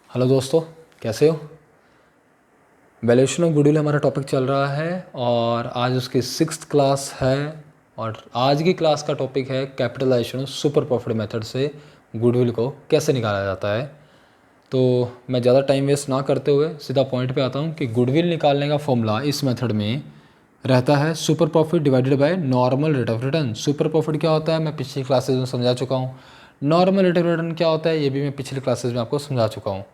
Hello दोस्तों, कैसे हो। वैल्यूएशन ऑफ गुडविल हमारा टॉपिक चल रहा है और आज उसकी 6th क्लास है। और आज की क्लास का टॉपिक है capitalisation of super profit method से गुडविल को कैसे निकाला जाता है। तो मैं ज़्यादा टाइम वेस्ट ना करते हुए सीधा पॉइंट पे आता हूँ कि गुडविल निकालने का फॉर्मूला इस मेथड में रहता है super profit divided by normal rate of return. Super profit क्या होता है मैं पिछली क्लासेज में समझा चुका हूँ। नॉर्मल रेट ऑफ रिटर्न क्या होता है ये भी मैं पिछली क्लासेज में आपको समझा चुका हूँ।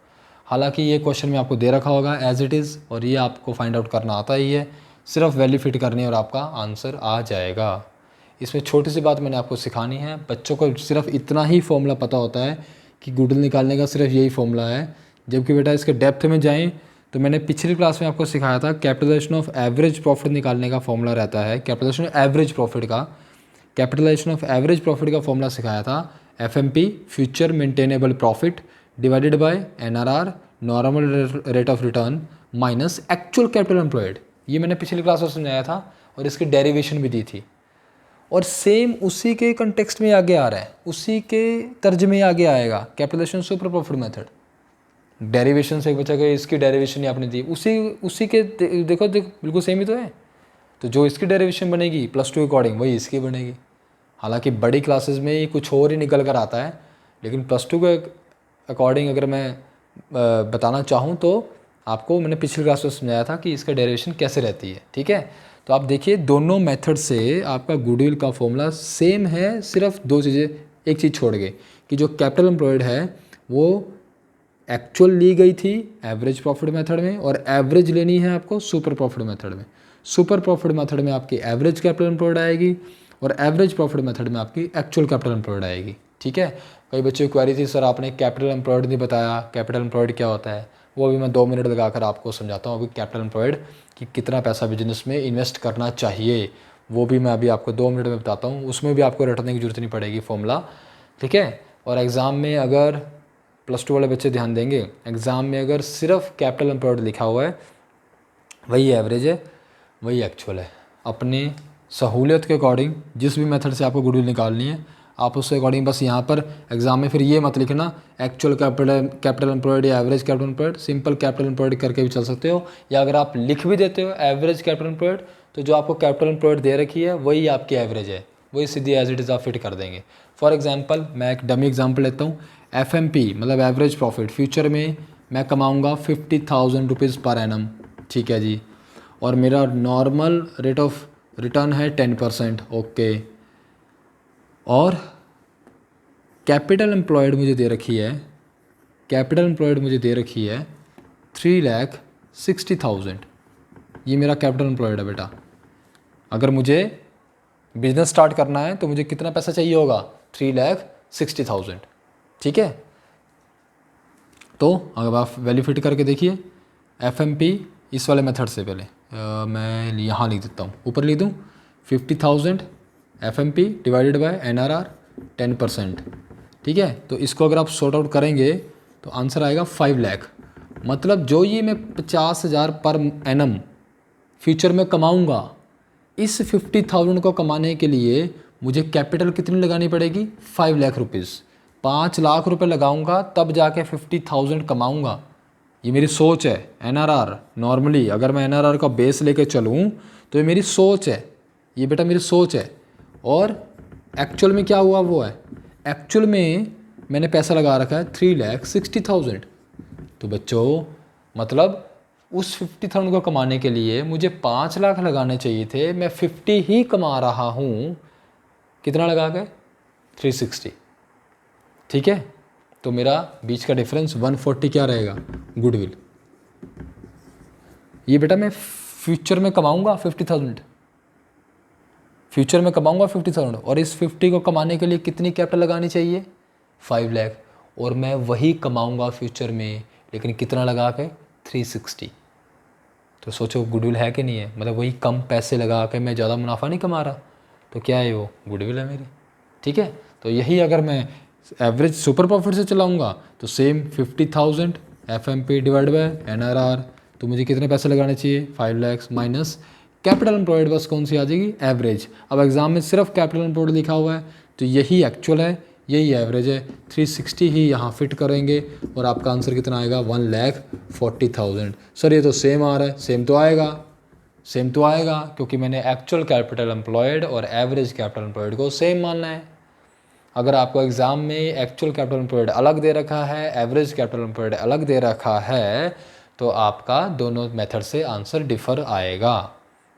हालांकि ये क्वेश्चन में आपको दे रखा होगा एज इट इज़ और ये आपको फाइंड आउट करना आता ही है, सिर्फ वैल्यू फिट करनी है और आपका आंसर आ जाएगा। इसमें छोटी सी बात मैंने आपको सिखानी है, बच्चों को सिर्फ इतना ही फॉर्मूला पता होता है कि गुडविल निकालने का सिर्फ यही फॉर्मूला है, जबकि बेटा इसके डेप्थ में जाएँ तो मैंने पिछली क्लास में आपको सिखाया था कैपिटलाइजेशन ऑफ एवरेज प्रॉफिट निकालने का फॉर्मूला रहता है। कैपिटलाइजेशन एवरेज प्रॉफिट का कैपिटलाइजेशन ऑफ एवरेज प्रॉफिट का फॉर्मूला सिखाया था FMP future maintainable profit divided by NRR normal rate of return minus actual capital employed. ये मैंने पिछली क्लास में समझाया था और इसकी डेरिवेशन भी दी थी और सेम उसी के कंटेक्स्ट में आगे आ रहा है, उसी के तर्जमे आगे आएगा capitalisation super profit method. Derivation से एक बचा गया, इसकी डेरिवेशन ही आपने दी उसी के देखो बिल्कुल सेम ही तो है। तो जो इसकी डेरिवेशन बनेगी +2 के अकॉर्डिंग वही इसकी बनेगी। हालांकि बड़ी क्लासेस में ये कुछ और ही निकल कर आता है, लेकिन +2 के अकॉर्डिंग अगर मैं बताना चाहूँ तो आपको मैंने पिछली क्लास में समझाया था कि इसका डेरिवेशन कैसे रहती है। ठीक है, तो आप देखिए दोनों मेथड से आपका गुडविल का फॉर्मूला सेम है, सिर्फ दो चीज़ें, एक चीज़ छोड़ के कि जो कैपिटल एम्प्लॉयड है वो एक्चुअल ली गई थी एवरेज प्रॉफिट मेथड में और एवरेज लेनी है आपको सुपर प्रॉफिट मेथड में। सुपर प्रॉफिट मेथड में आपकी एवरेज कैपिटल एम्प्लॉयड आएगी और एवरेज प्रॉफिट मेथड में आपकी एक्चुअल कैपिटल एम्प्लॉयड आएगी। ठीक है, कई बच्चों की क्वेरी थी सर आपने कैपिटल एम्प्लॉयड नहीं बताया, कैपिटल एम्प्लॉयड क्या होता है। वो भी मैं 2 मिनट लगाकर आपको समझाता हूँ अभी कैपिटल एम्प्लॉयड कि कितना पैसा बिजनेस में इन्वेस्ट करना चाहिए, वो भी मैं अभी आपको 2 मिनट में बताता हूँ। उसमें भी आपको रटने की जरूरत नहीं पड़ेगी फॉर्मूला। ठीक है, और एग्ज़ाम में अगर +2 वाले बच्चे ध्यान देंगे, एग्ज़ाम में अगर सिर्फ कैपिटल एम्प्लॉयड लिखा हुआ है वही एवरेज है वही एक्चुअल है। अपने सहूलियत के अकॉर्डिंग जिस भी मेथड से आपको गुडविल निकालनी है आप उसके अकॉर्डिंग बस यहाँ पर एग्जाम में फिर ये मत लिखना एक्चुअल कैपिटल एम्प्लॉयड या average capital employed, simple capital employed करके भी चल सकते हो। या अगर आप लिख भी देते हो एवरेज कैपिटल एम्प्लॉयड तो जो आपको कैपिटल एम्प्लॉयड दे रखी है वही आपकी एवरेज है, वही सीधी एज इट इज़ आप फिट कर देंगे। फॉर एग्जाम्पल मैं एक डमी एग्जाम्पल लेता हूँ, FMP मतलब एवरेज प्रॉफिट फ्यूचर में मैं कमाऊँगा 50,000 रुपीज़ पर एनम। ठीक है जी, और मेरा नॉर्मल रेट ऑफ रिटर्न है 10%। ओके, और कैपिटल एम्प्लॉयड मुझे दे रखी है, कैपिटल एम्प्लॉयड मुझे दे रखी है 3,60,000। ये मेरा कैपिटल एम्प्लॉयड है बेटा। अगर मुझे बिजनेस स्टार्ट करना है तो मुझे कितना पैसा चाहिए होगा 3,60,000। ठीक है, तो अगर आप वैल्यू फिट करके देखिए FMP इस वाले मेथड से पहले मैं यहाँ लिख देता हूँ, ऊपर लिख दूँ 50,000 FMP डिवाइडेड बाय NRR 10%। ठीक है, तो इसको अगर आप सॉर्ट आउट करेंगे तो आंसर आएगा 5 लाख। मतलब जो ये मैं 50,000 पर एनम फ्यूचर में कमाऊँगा, इस 50,000 को कमाने के लिए मुझे कैपिटल कितनी लगानी पड़ेगी 5 लाख रुपीज़। 5 लाख रुपए लगाऊंगा तब जाके 50,000 कमाऊंगा। ये मेरी सोच है। NRR नॉर्मली अगर मैं NRR का बेस लेके चलूँ तो ये मेरी सोच है, ये बेटा मेरी सोच है। और एक्चुअल में क्या हुआ वो है, एक्चुअल में मैंने पैसा लगा रखा है 3,60,000। तो बच्चों मतलब उस 50,000 को कमाने के लिए मुझे 5 लाख लगाने चाहिए थे, मैं 50 ही कमा रहा हूँ, कितना लगा के 360। ठीक है, तो मेरा बीच का डिफरेंस 140 क्या रहेगा गुडविल। ये बेटा मैं फ्यूचर में कमाऊंगा 50,000, फ्यूचर में कमाऊंगा 50,000 और इस 50 को कमाने के लिए कितनी कैपिटल लगानी चाहिए 5 लाख, और मैं वही कमाऊंगा फ्यूचर में, लेकिन कितना लगा के 360। तो सोचो गुडविल है कि नहीं है, मतलब वही कम पैसे लगा के मैं ज़्यादा मुनाफा नहीं कमा रहा, तो क्या है वो गुडविल है मेरी। ठीक है, तो यही अगर मैं एवरेज सुपर प्रॉफिट से चलाऊंगा तो same 50,000 FMP divide by NRR, तो मुझे कितने पैसे लगाने चाहिए 5 लाख माइनस कैपिटल एम्प्लॉयड बस कौन सी आ जाएगी एवरेज। अब एग्जाम में सिर्फ कैपिटल एम्प्लॉयड लिखा हुआ है तो यही एक्चुअल है, यही एवरेज है, 360 ही यहाँ फिट करेंगे और आपका आंसर कितना आएगा, 1,40,000। सर ये तो सेम आ रहा है, सेम तो आएगा क्योंकि मैंने एक्चुअल कैपिटल एम्प्लॉयड और एवरेज कैपिटल एम्प्लॉयड को सेम मानना है। अगर आपको एग्ज़ाम में एक्चुअल कैपिटल एम्प्लॉयड अलग दे रखा है, एवरेज कैपिटल एम्प्लॉयड अलग दे रखा है, तो आपका दोनों मेथड से आंसर डिफ़र आएगा।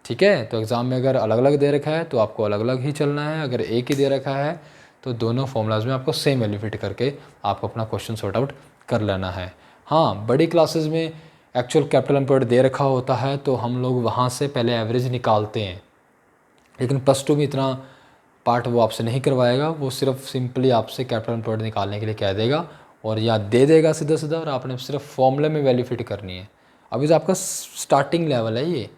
ठीक है, तो एग्ज़ाम में अगर अलग अलग दे रखा है तो आपको अलग अलग ही चलना है, अगर एक ही दे रखा है तो दोनों फॉर्मूलाज में आपको सेम वैल्यू फिट करके आपको अपना क्वेश्चन सॉर्ट आउट कर लेना है। हाँ, बड़ी क्लासेस में एक्चुअल कैपिटल एम्प्लॉयड दे रखा होता है तो हम लोग वहाँ से पहले एवरेज निकालते हैं, लेकिन +2 में इतना पार्ट वो आपसे नहीं करवाएगा, वो सिर्फ सिंपली आपसे कैपिटल एम्प्लॉयड निकालने के लिए कह देगा और या दे देगा सीधा सीधा, और आपने सिर्फ फॉर्मूले में वैल्यू फिट करनी है। अभी तो आपका स्टार्टिंग लेवल है ये,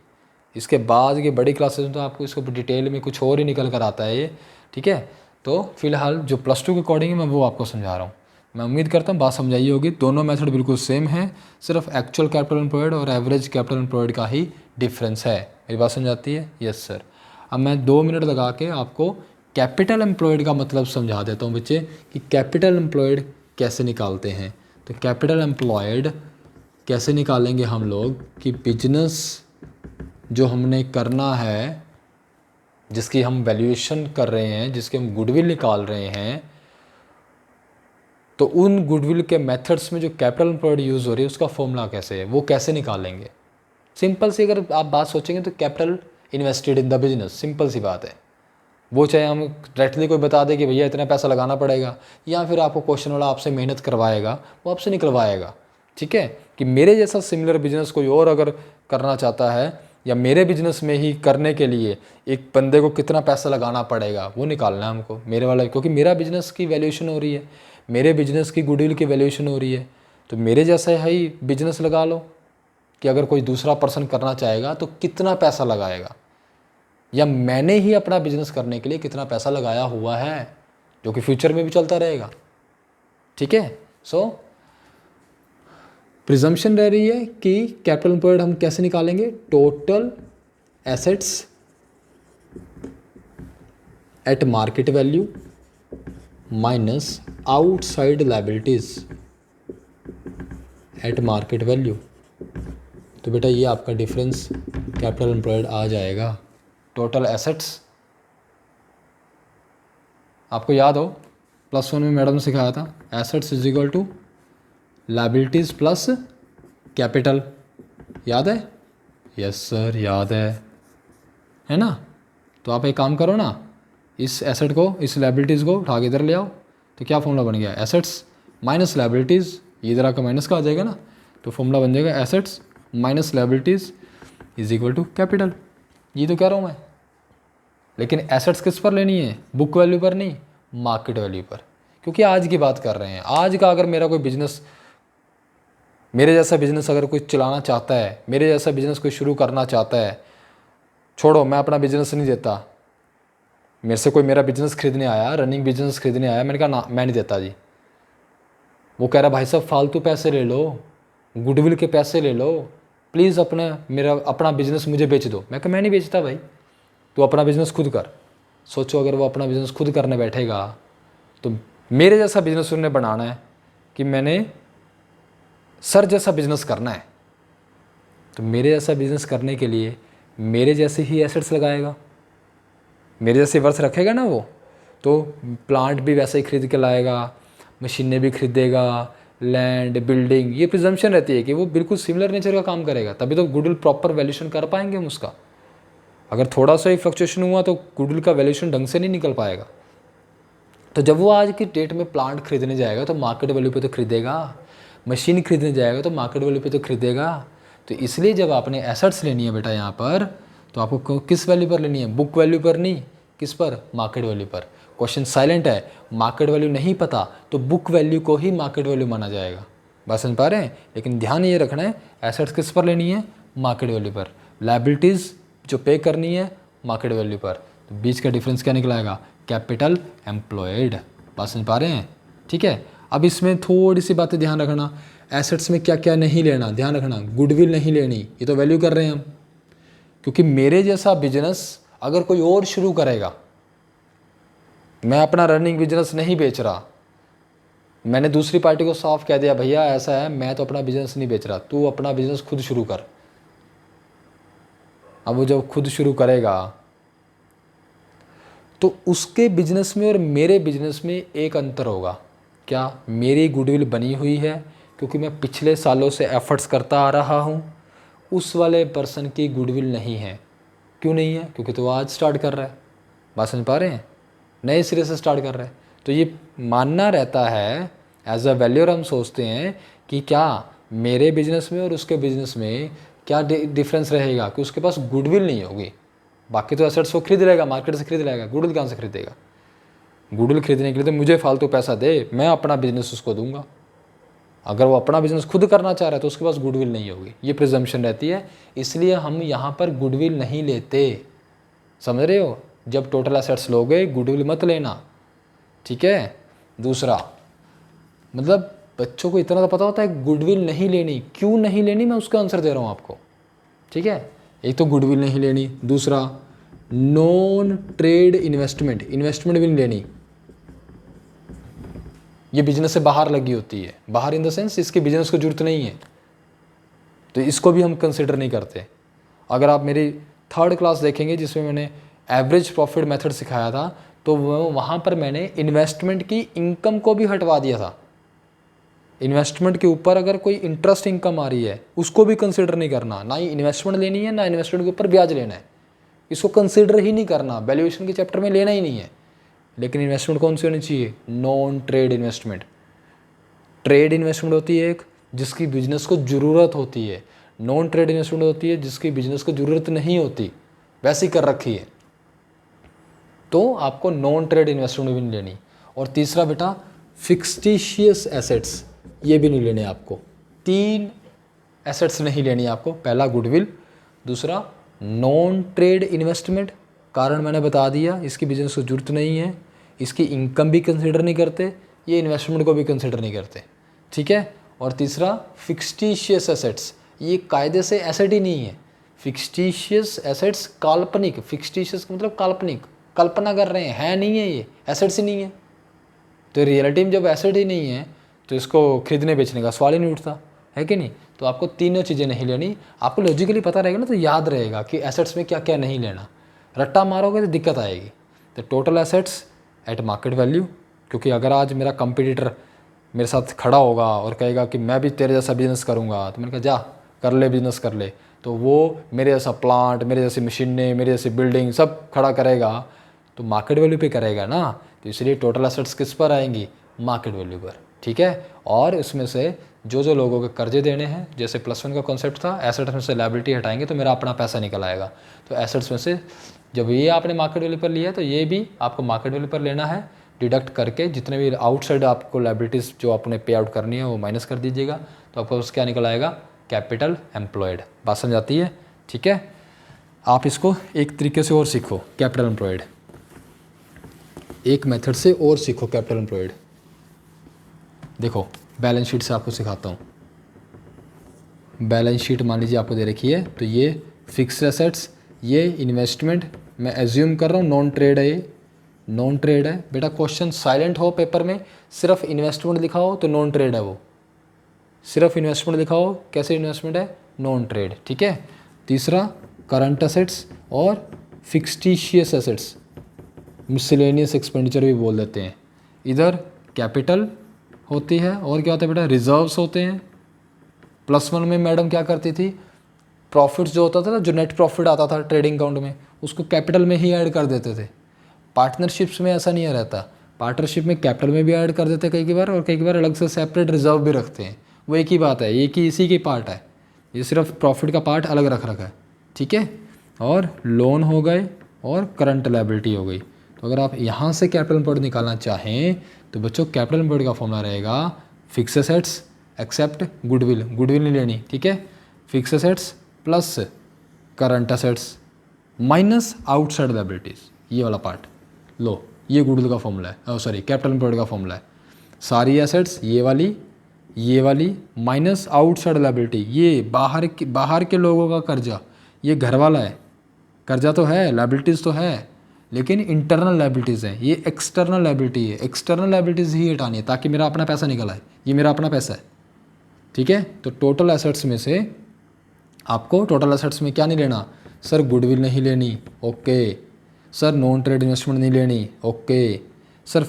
इसके बाद की बड़ी क्लासेस में तो आपको इसको डिटेल में कुछ और ही निकल कर आता है ये। ठीक है, तो फिलहाल जो +2 के अकॉर्डिंग है मैं वो आपको समझा रहा हूँ। मैं उम्मीद करता हूँ बात समझाई होगी। दोनों मेथड बिल्कुल सेम है, सिर्फ एक्चुअल कैपिटल एम्प्लॉयड और एवरेज कैपिटल एम्प्लॉयड का ही डिफरेंस है। मेरी बात समझ आती है? Yes sir. अब मैं 2 मिनट लगा के आपको कैपिटल एम्प्लॉयड का मतलब समझा देता हूँ बच्चे कि कैपिटल एम्प्लॉयड कैसे निकालते हैं। तो कैपिटल एम्प्लॉयड कैसे निकालेंगे हम लोग कि बिजनेस जो हमने करना है, जिसकी हम वैल्यूएशन कर रहे हैं, जिसके हम गुडविल निकाल रहे हैं, तो उन गुडविल के मेथड्स में जो कैपिटल एम्प्लॉयड यूज़ हो रही है उसका फॉर्मूला कैसे है, वो कैसे निकालेंगे। सिंपल सी अगर आप बात सोचेंगे तो capital invested in the business, simple सी बात है। वो चाहे हम डायरेक्टली कोई बता दे कि भैया इतना पैसा लगाना पड़ेगा, या फिर आपको क्वेश्चन वाला आपसे मेहनत करवाएगा, वो आपसे निकलवाएगा। ठीक है, कि मेरे जैसा सिमिलर बिजनेस कोई और अगर करना चाहता है, या मेरे बिजनेस में ही करने के लिए एक बंदे को कितना पैसा लगाना पड़ेगा, वो निकालना है हमको मेरे वाला, क्योंकि मेरा बिजनेस की वैल्यूएशन हो रही है, मेरे बिजनेस की गुडविल की वैल्यूएशन हो रही है। तो मेरे जैसा ही बिजनेस लगा लो कि अगर कोई दूसरा पर्सन करना चाहेगा तो कितना पैसा लगाएगा, या मैंने ही अपना बिजनेस करने के लिए कितना पैसा लगाया हुआ है, जो कि फ्यूचर में भी चलता रहेगा। ठीक है, सो प्रिजम्पशन रह रही है कि कैपिटल एम्प्लॉयड हम कैसे निकालेंगे, total assets eight market value minus outside liabilities eight market value. तो बेटा ये आपका डिफरेंस कैपिटल एम्प्लॉयड आ जाएगा। टोटल एसेट्स, आपको याद हो +1 में मैडम ने सिखाया था, assets is equal to liabilities plus capital, याद है? यस सर, याद है ना? तो आप एक काम करो ना, इस एसेट को, इस लायबिलिटीज़ को उठा के इधर ले आओ, तो क्या फॉर्मूला बन गया, एसेट्स माइनस लायबिलिटीज़, इधर आकर माइनस का आ जाएगा ना, तो फॉर्मूला बन जाएगा assets minus liabilities is equal to capital. ये तो कह रहा हूँ मैं, लेकिन एसेट्स किस पर लेनी है, बुक वैल्यू पर नहीं, मार्केट वैल्यू पर, क्योंकि आज की बात कर रहे हैं। आज का अगर मेरा कोई बिजनेस, मेरे जैसा बिजनेस अगर कोई चलाना चाहता है, मेरे जैसा बिजनेस कोई शुरू करना चाहता है, छोड़ो मैं अपना बिजनेस नहीं देता, मेरे से कोई मेरा बिजनेस खरीदने आया, रनिंग बिजनेस खरीदने आया, मैंने कहा ना मैं नहीं देता जी। वो कह रहा भाई साहब फालतू पैसे ले लो, गुडविल के पैसे ले लो, प्लीज़ मेरा अपना बिजनेस मुझे बेच दो। मैं कहा मैं नहीं बेचता भाई, तू अपना बिजनेस खुद कर। सोचो अगर वो अपना बिजनेस खुद करने बैठेगा तो मेरे जैसा बिजनेस उन्हें बनाना है कि मैंने सर जैसा बिजनेस करना है, तो मेरे जैसा बिजनेस करने के लिए मेरे जैसे ही एसेट्स लगाएगा, मेरे जैसे वर्थ रखेगा ना वो, तो प्लांट भी वैसे ही खरीद के लाएगा, मशीनें भी खरीदेगा, लैंड बिल्डिंग, ये प्रिजम्पशन रहती है कि वो बिल्कुल सिमिलर नेचर का काम करेगा, तभी तो गुडविल प्रॉपर वैल्यूएशन कर पाएंगे हम उसका। अगर थोड़ा सा ही फ्लक्चुएशन हुआ तो गुडविल का वैल्यूएशन ढंग से नहीं निकल पाएगा। तो जब वो आज की डेट में प्लांट खरीदने जाएगा तो मार्केट वैल्यू पे तो खरीदेगा, मशीन खरीदने जाएगा तो मार्केट वैल्यू पे तो खरीदेगा। तो इसलिए जब आपने एसेट्स लेनी है बेटा यहाँ पर, तो आपको किस वैल्यू पर लेनी है, बुक वैल्यू पर नहीं, किस पर, मार्केट वैल्यू पर। क्वेश्चन साइलेंट है, मार्केट वैल्यू नहीं पता तो बुक वैल्यू को ही मार्केट वैल्यू माना जाएगा। बात समझ पा रहे हैं? लेकिन ध्यान ये रखना है, एसेट्स किस पर लेनी है, मार्केट वैल्यू पर, लायबिलिटीज़ जो पे करनी है मार्केट वैल्यू पर। तो बीच का डिफरेंस क्या निकलाएगा, कैपिटल एम्प्लॉयड। बात समझ पा रहे हैं? ठीक है, अब इसमें थोड़ी सी बातें ध्यान रखना, एसेट्स में क्या क्या नहीं लेना, ध्यान रखना, गुडविल नहीं लेनी, ये तो वैल्यू कर रहे हैं हम, क्योंकि मेरे जैसा बिजनेस अगर कोई और शुरू करेगा, मैं अपना रनिंग बिजनेस नहीं बेच रहा, मैंने दूसरी पार्टी को साफ कह दिया भैया ऐसा है, मैं तो अपना बिजनेस नहीं बेच रहा, तू अपना बिजनेस खुद शुरू कर। अब वो जब खुद शुरू करेगा तो उसके बिजनेस में और मेरे बिजनेस में एक अंतर होगा। क्या? मेरी गुडविल बनी हुई है क्योंकि मैं पिछले सालों से एफर्ट्स करता आ रहा हूँ, उस वाले पर्सन की गुडविल नहीं है। क्यों नहीं है? क्योंकि तो आज स्टार्ट कर रहा है। बात समझ पा रहे हैं? नए सिरे से स्टार्ट कर रहा है। तो ये मानना रहता है एज अ वैल्यूअर, हम सोचते हैं कि क्या मेरे बिजनेस में और उसके बिजनेस में क्या डिफरेंस रहेगा कि उसके पास गुडविल नहीं होगी। बाकी तो एसेट्स वो खरीद लेगा, मार्केट से खरीद लेगा, गुडविल कहाँ से खरीदेगा? गुडविल खरीदने के लिए तो मुझे फालतू पैसा दे, मैं अपना बिजनेस उसको दूंगा। अगर वो अपना बिजनेस खुद करना चाह रहा है तो उसके पास गुडविल नहीं होगी, ये प्रिजम्पशन रहती है। इसलिए हम यहाँ पर गुडविल नहीं लेते, समझ रहे हो? जब टोटल एसेट्स लोगे गुडविल मत लेना, ठीक है। दूसरा, मतलब बच्चों को इतना तो पता होता है गुडविल नहीं लेनी, क्यों नहीं लेनी मैं उसका आंसर दे रहा हूँ आपको, ठीक है। एक तो गुडविल नहीं लेनी, दूसरा नॉन ट्रेड इन्वेस्टमेंट भी नहीं लेनी। ये बिजनेस से बाहर लगी होती है, बाहर इन द सेंस इसके बिजनेस को जरूरत नहीं है, तो इसको भी हम कंसिडर नहीं करते। अगर आप मेरी 3rd क्लास देखेंगे जिसमें मैंने एवरेज प्रॉफिट मेथड सिखाया था, तो वहाँ पर मैंने इन्वेस्टमेंट की इनकम को भी हटवा दिया था। इन्वेस्टमेंट के ऊपर अगर कोई इंटरेस्ट इनकम आ रही है उसको भी कंसिडर नहीं करना, ना ही इन्वेस्टमेंट लेनी है, ना इन्वेस्टमेंट के ऊपर ब्याज लेना है, इसको कंसिडर ही नहीं करना, वैल्यूएशन के चैप्टर में लेना ही नहीं है। लेकिन इन्वेस्टमेंट कौन सी होनी चाहिए? Non trade investment. Trade investment होती है एक जिसकी बिजनेस को ज़रूरत होती है, नॉन ट्रेड इन्वेस्टमेंट होती है जिसकी बिजनेस को ज़रूरत नहीं होती, वैसी कर रखी है, तो आपको नॉन ट्रेड इन्वेस्टमेंट भी नहीं लेनी। और तीसरा बेटा फिक्सटिशियस एसेट्स, ये भी नहीं लेने आपको। 3 एसेट्स नहीं लेनी आपको। पहला गुडविल, दूसरा नॉन ट्रेड इन्वेस्टमेंट, कारण मैंने बता दिया, इसकी बिजनेस को जरूरत नहीं है, इसकी इनकम भी कंसिडर नहीं करते, ये इन्वेस्टमेंट को भी कंसिडर नहीं करते, ठीक है। और तीसरा फिक्सटिशियस एसेट्स, ये कायदे से एसेट ही नहीं है। फिक्सटिशियस एसेट्स काल्पनिक, फिक्सटिशियस का मतलब काल्पनिक, कल्पना कर रहे हैं, है नहीं है, ये एसेट्स ही नहीं है। तो रियलिटी में जब एसेट ही नहीं है तो इसको खरीदने बेचने का सवाल ही नहीं उठता, है कि नहीं। तो आपको तीनों चीज़ें नहीं लेनी। आपको लॉजिकली पता रहेगा ना, तो याद रहेगा कि एसेट्स में क्या क्या नहीं लेना। रट्टा मारोगे तो दिक्कत आएगी। तो total assets eight market value, क्योंकि अगर आज मेरा कंपटीटर मेरे साथ खड़ा होगा और कहेगा कि मैं भी तेरे जैसा बिजनेस करूँगा, तो मैंने कहा जा कर ले, बिजनेस कर ले, तो वो मेरे जैसा प्लांट, मेरे जैसी मशीनें, मेरे जैसी बिल्डिंग सब खड़ा करेगा, तो मार्केट वैल्यू पे करेगा ना। तो इसलिए टोटल एसेट्स किस पर आएंगी? मार्केट वैल्यू पर, ठीक है। और इसमें से जो जो लोगों के कर्जे देने हैं, जैसे +1 का कॉन्सेप्ट था, एसेट्स में से लायबिलिटी हटाएंगे तो मेरा अपना पैसा निकल आएगा। तो एसेट्स में से जब ये आपने मार्केट वैल्यू पर लिया तो ये भी आपको मार्केट वैल्यू पर लेना है, डिडक्ट करके जितने भी आउटसाइड आपको लायबिलिटीज़ जो आपने पे आउट करनी है वो माइनस कर दीजिएगा, तो आपको क्या निकल आएगा? Capital employed. बात समझ आती है? ठीक है। आप इसको एक तरीके से और सीखो, कैपिटल एम्प्लॉयड, एक मेथड से और सीखो कैपिटल एम्प्लॉयड। देखो बैलेंस शीट से आपको सिखाता हूँ। बैलेंस शीट मान लीजिए आपको दे रखी है, तो ये फिक्स्ड एसेट्स, ये इन्वेस्टमेंट, मैं एज्यूम कर रहा हूँ नॉन ट्रेड है, ये नॉन ट्रेड है। बेटा क्वेश्चन साइलेंट हो पेपर में, सिर्फ इन्वेस्टमेंट लिखा हो तो नॉन ट्रेड है, वो सिर्फ इन्वेस्टमेंट लिखा हो कैसे इन्वेस्टमेंट है? नॉन ट्रेड, ठीक है। तीसरा करंट एसेट्स और फिक्सटिशियस एसेट्स, मिसलेनियस एक्सपेंडिचर भी बोल देते हैं। इधर कैपिटल होती है और क्या होता है बेटा? रिजर्व्स होते हैं। +1 में मैडम क्या करती थी? प्रॉफिट्स जो होता था ना, जो नेट प्रॉफिट आता था ट्रेडिंग अकाउंट में, उसको कैपिटल में ही ऐड कर देते थे। पार्टनरशिप्स में ऐसा नहीं रहता, पार्टनरशिप में कैपिटल में भी ऐड कर देते कई बार, और कई बार अलग से सेपरेट रिजर्व भी रखते हैं। वो एक ही बात है, एक ही इसी की पार्ट है, ये सिर्फ प्रॉफिट का पार्ट अलग रख रखा है, ठीक है। और लोन हो गए और करंट लायबिलिटी हो गई। तो अगर आप यहाँ से कैपिटल एम्प्लॉयड निकालना चाहें तो बच्चों कैपिटल एम्प्लॉयड का फॉर्मूला रहेगा fix assets except goodwill, goodwill नहीं लेनी, ठीक है। Fix assets plus current assets minus outside liabilities, ये वाला पार्ट लो, ये गुडविल का फॉर्मूला है, सॉरी कैपिटल एम्प्लॉयड का फॉर्मूला है। सारी एसेट्स ये वाली माइनस आउटसाइड लायबिलिटी, ये बाहर के लोगों का कर्जा, ये घर वाला है, कर्जा तो है, लायबिलिटीज़ तो है, लेकिन इंटरनल लायबिलिटीज़ हैं, ये एक्सटर्नल लायबिलिटी है। एक्सटर्नल लायबिलिटीज़ ही हटानी है ताकि मेरा अपना पैसा निकल आए। ये मेरा अपना पैसा है, ठीक है। तो टोटल एसेट्स में से आपको टोटल एसेट्स में क्या नहीं लेना सर, गुडविल नहीं लेनी, okay sir. Non trade investment नहीं लेनी, ओके सर।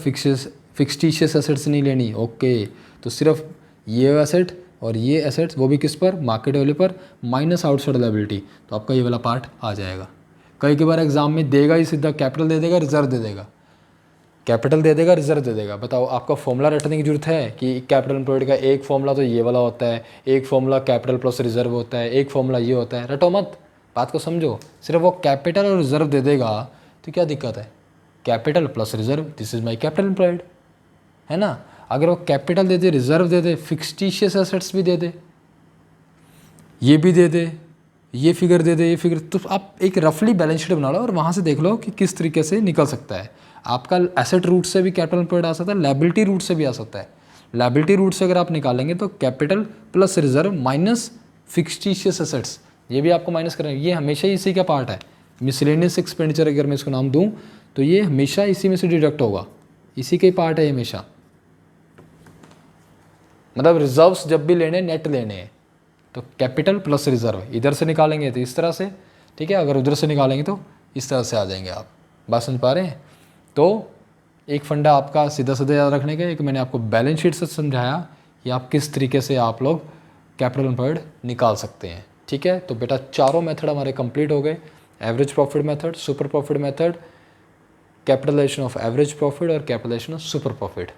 फिक्सटिशियस एसेट्स नहीं लेनी, ओके। तो सिर्फ ये एसेट और ये एसेट्स, वो भी किस पर, मार्केट वैल्यू पर माइनस आउटसाइड लायबिलिटी। तो आपका ये वाला पार्ट आ जाएगा। कई बार एग्जाम में देगा ही सीधा, कैपिटल दे देगा, रिजर्व दे देगा, कैपिटल दे देगा, रिजर्व दे देगा। बताओ आपका फॉर्मूला रटने की जरूरत है कि कैपिटल एम्प्लॉयड का एक फॉर्मूला तो ये वाला होता है, एक फॉर्मूला कैपिटल प्लस रिजर्व होता है, एक फॉर्मूला ये होता है। रटो मत, बात को समझो। सिर्फ वो कैपिटल और रिजर्व दे देगा तो क्या दिक्कत है। Capital plus reserve, this is my capital employed, है ना। अगर वो कैपिटल दे दे, रिजर्व दे दे, फिक्सटिशियस एसेट्स भी दे दे, ये भी दे दे, ये फिगर दे दे, ये फिगर, तो आप एक रफली बैलेंस शीट बना लो और वहाँ से देख लो कि किस तरीके से निकल सकता है। आपका एसेट रूट से भी कैपिटल एम्प्लॉयड आ सकता है, लायबिलिटी रूट से भी आ सकता है। लायबिलिटी रूट से अगर आप निकालेंगे तो capital plus reserve minus fictitious assets, ये भी आपको माइनस करेंगे। ये हमेशा ही इसी का पार्ट है। मिसलेनियस एक्सपेंडिचर अगर मैं इसको नाम दूँ तो ये हमेशा इसी में से डिडक्ट होगा, इसी के पार्ट है हमेशा। मतलब रिजर्व्स जब भी लेने, नेट लेने हैं तो कैपिटल प्लस रिजर्व इधर से निकालेंगे तो इस तरह से, ठीक है। अगर उधर से निकालेंगे तो इस तरह से आ जाएंगे। आप बात समझ पा रहे हैं। तो एक फंडा आपका सीधा सीधा याद रखने का, एक मैंने आपको बैलेंस शीट से समझाया कि आप किस तरीके से आप लोग कैपिटल एम्प्लॉयड निकाल सकते हैं, ठीक है। तो बेटा चारों मेथड हमारे कंप्लीट हो गए। Average profit method, super profit method, capitalisation of average profit और कैपिटलाइजेशन ऑफ सुपर प्रॉफिट।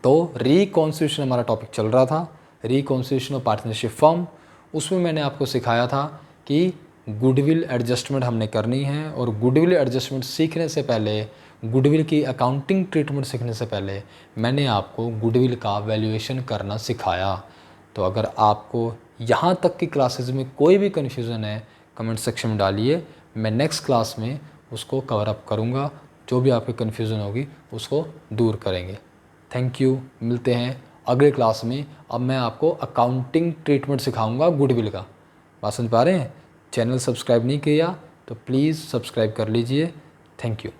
तो रिकॉन्स्टिट्यूशन हमारा टॉपिक चल रहा था, रिकॉन्स्टिट्यूशन ऑफ पार्टनरशिप फर्म। उसमें मैंने आपको सिखाया था कि गुडविल एडजस्टमेंट हमने करनी है, और गुडविल एडजस्टमेंट सीखने से पहले, गुडविल की अकाउंटिंग ट्रीटमेंट सीखने से पहले मैंने आपको गुडविल का वैल्यूएशन करना सिखाया। तो अगर आपको यहाँ तक की क्लासेस में कोई भी कन्फ्यूज़न है कमेंट सेक्शन में डालिए, मैं नेक्स्ट क्लास में उसको कवर अप करूँगा। जो भी आपकी कन्फ्यूज़न होगी उसको दूर करेंगे। थैंक यू, मिलते हैं अगले क्लास में। अब मैं आपको अकाउंटिंग ट्रीटमेंट सिखाऊंगा गुडविल का। बात समझ पा रहे हैं। चैनल सब्सक्राइब नहीं किया तो प्लीज़ सब्सक्राइब कर लीजिए। Thank you.